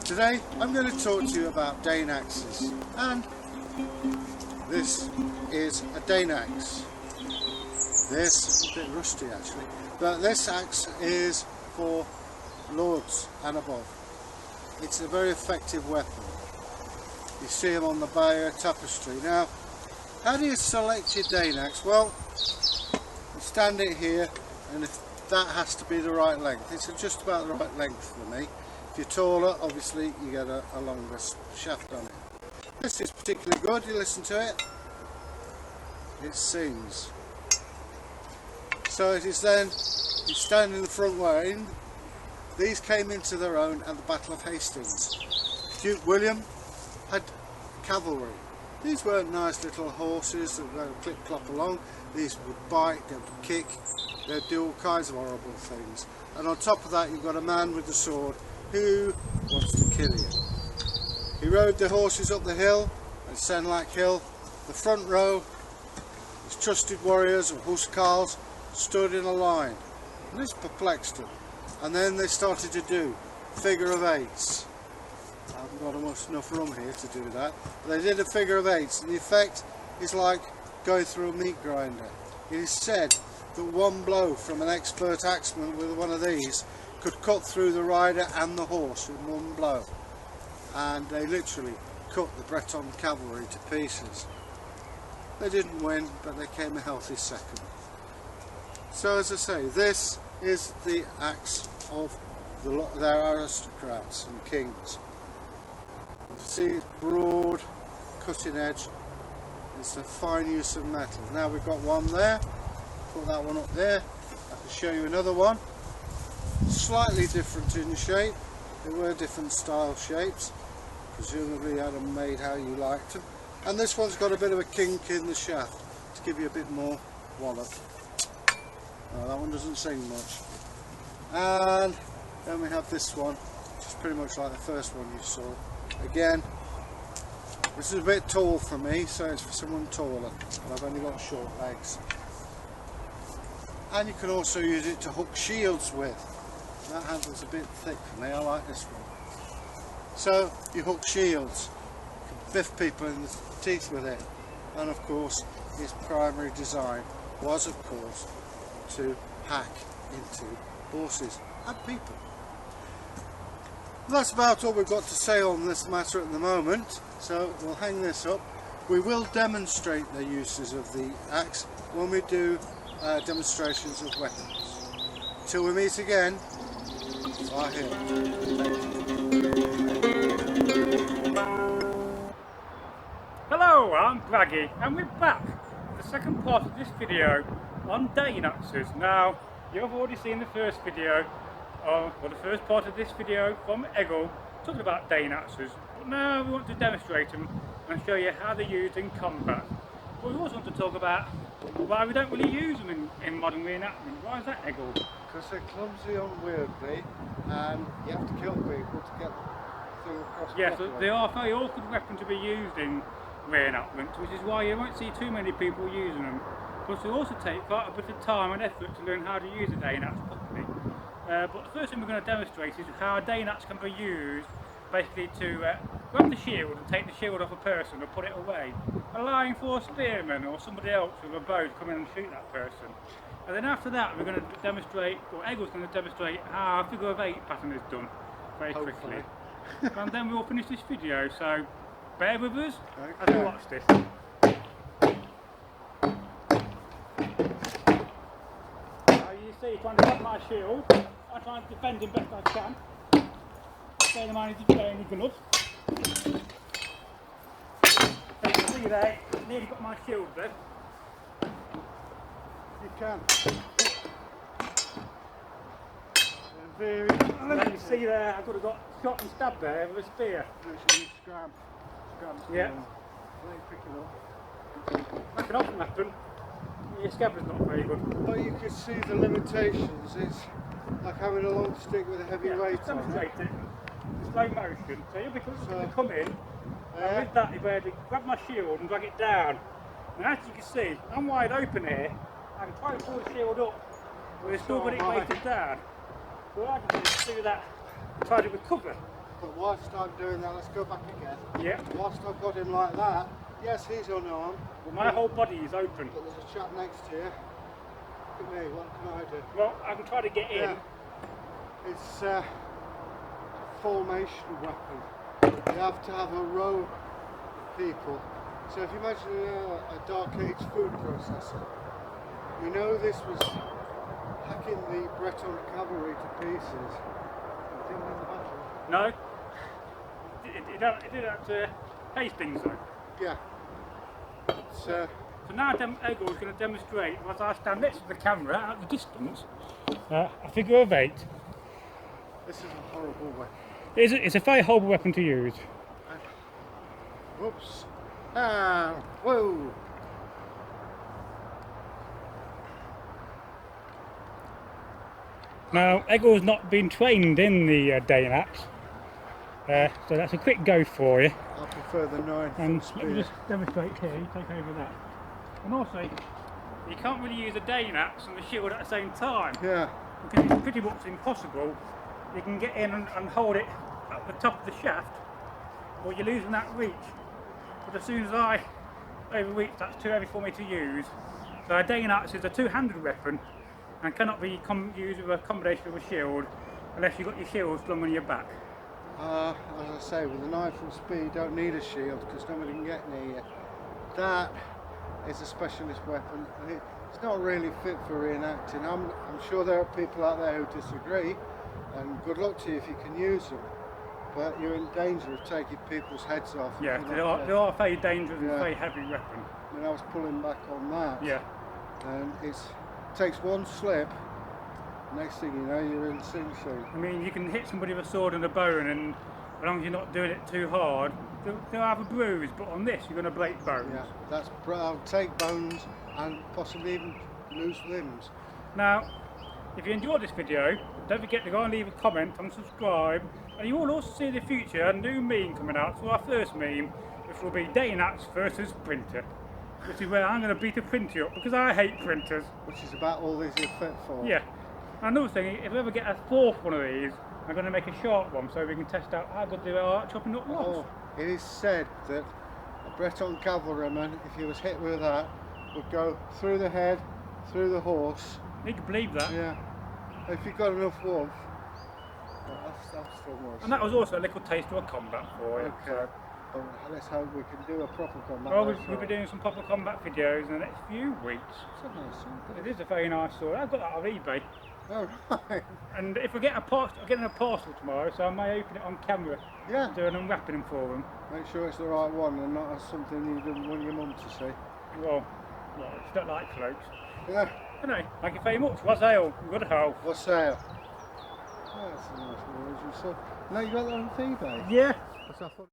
Today I'm going to talk to you about Dane axes, and this is a Dane axe. This is a bit rusty actually, but this axe is for lords and above. It's a very effective weapon. You see them on the Bayeux tapestry. Now, how do you select your Dane axe? Well, you stand it here, and if that has to be the right length. It's just about the right length for me. If you're taller, obviously you get a longer shaft on it. This is particularly good. You listen to it. It sings. So it is then, you stand in the front way. These came into their own at the Battle of Hastings. Duke William had cavalry. These weren't nice little horses that would clip-clop along. These would bite, they would kick, they'd do all kinds of horrible things. And on top of that, you've got a man with a sword who wants to kill you. He rode the horses up the hill, at Senlac Hill. The front row, his trusted warriors of huscarls stood in a line. And this perplexed them. And then they started to do figure of eights. I haven't got enough room here to do that. But they did a figure of eights, and the effect is like going through a meat grinder. It is said that one blow from an expert axeman with one of these could cut through the rider and the horse in one blow. And they literally cut the Breton cavalry to pieces. They didn't win, but they came a healthy second. So as I say, this is the axe of their aristocrats and kings. You see it's broad, cutting edge. It's a fine use of metal. Now we've got one there. Put that one up there. I can show you another one. Slightly different in shape. They were different style shapes. Presumably you had them made how you liked them. And this one's got a bit of a kink in the shaft to give you a bit more wallop. No, that one doesn't sing much. And then we have this one, which is pretty much like the first one you saw. Again, this is a bit tall for me, so it's for someone taller, and I've only got short legs. And you can also use it to hook shields with. That handle's a bit thick for me, I like this one. So you hook shields, you can biff people in the teeth with it. And of course, its primary design was of course to hack into horses and people. That's about all we've got to say on this matter at the moment, so we'll hang this up. We will demonstrate the uses of the axe when we do demonstrations of weapons. Till we meet again, bye here. Hello, I'm Bragi, and we're back with the second part of this video on Dane axes. Now, you've already seen the first video, the first part of this video from Egil, talking about Dane axes. But now we want to demonstrate them and show you how they're used in combat. But we also want to talk about why we don't really use them in modern reenactment. Why is that, Egil? Because they're clumsy and weirdly, and you have to kill people to get the thing across. Yes, they are a very awkward weapon to be used in reenactment, which is why you won't see too many people using them. But it will also take quite a bit of time and effort to learn how to use a Dane axe properly. But the first thing we're going to demonstrate is how a Dane axe can be used basically to grab the shield and take the shield off a person or put it away, allowing for a spearman or somebody else with a bow to come in and shoot that person. And then after that we're going to demonstrate, or Egil's going to demonstrate how a figure of eight pattern is done very quickly. And then we'll finish this video, so bear with us as we watch this. See, trying to grab my shield, I'm trying to defend him best I can. Bear in mind he's not wearing any gloves. So you can see there, nearly got my shield there. You can. And you see there, I could have got shot and stabbed there with a spear. Scram. Yeah. That can often happen. Your scabbard's not very good. But you can see the limitations. It's like having a long stick with a heavy weight on it. Demonstrate it. Slow motion. So you'll be able to come in, and with that you'll be able to grab my shield and drag it down. Now as you can see, I'm wide open here. I can try and pull the shield up, but it's still got it weighted down. What I can do is do that and try to recover. But whilst I'm doing that, let's go back again. Yeah. Whilst I've got him like that, yes, he's unarmed. Well, my whole body is open. But there's a chap next to you. Look at me, what can I do? Well, I can try to get in. Yeah. It's a formation weapon. You have to have a row of people. So if you imagine a dark age food processor, you know this was hacking the Breton cavalry to pieces. It didn't win the battle. No. It did at Hastings though. Yeah. So now Egil is going to demonstrate, as I stand next to the camera at the distance, a figure of 8. This is a horrible weapon. It's a very horrible weapon to use. Whoops. Ah, whoa. Now, Egil's not been trained in the Dane axe, so that's a quick go for you. I prefer the 9 And foot let me spear. just demonstrate here, you take over that. And also, you can't really use a Dane axe and the shield at the same time, Yeah. because it's pretty much impossible. You can get in and hold it at the top of the shaft, or you're losing that reach. But as soon as I overreach, that's too heavy for me to use. So a Dane axe is a two-handed weapon and cannot be used with a combination of a shield unless you've got your shield slung on your back. As I say, with the 9 foot spear, you don't need a shield because nobody can get near you. That is a specialist weapon, and it's not really fit for reenacting. I'm sure there are people out there who disagree, and good luck to you if you can use them. But you're in danger of taking people's heads off. Yeah, they are a very dangerous and very heavy weapon. I mean, I was pulling back on that. Yeah. And it takes one slip, next thing you know, you're in Sing Sing. I mean, you can hit somebody with a sword and a bone, and as long as you're not doing it too hard, they'll have a bruise, but on this, you're going to break bones. Yeah, I'll take bones and possibly even lose limbs. Now, if you enjoyed this video, don't forget to go and leave a comment and subscribe. And you will also see in the future a new meme coming out, so our first meme, which will be Dane axe versus printer. Which is where I'm going to beat a printer up, because I hate printers. Which is about all these are fit for. Yeah. And another thing, if we ever get a 4th one of these, I'm going to make a sharp one so we can test out how good they are at chopping up logs. Oh, it is said that a Breton cavalryman, if he was hit with that, would go through the head, through the horse. You can believe that. Yeah. If you've got enough warmth, that's still worse. And that was also a little taste of a combat for you. Okay. But let's hope we can do a proper combat. Well, we'll be doing some proper combat videos in the next few weeks. It's a nice sword. It is a very nice sword. I've got that off eBay. Oh, right. And if I get a parcel, I'm getting a parcel tomorrow, so I may open it on camera. Yeah. Do an unwrapping for them. Make sure it's the right one and not something you didn't want your mum to see. Well, it's not like cloaks. Yeah. Anyway, thank you very much. Wassail. Good how. Wassail. Oh, that's a nice word you said. Now you got that on eBay? Yeah. What's that for?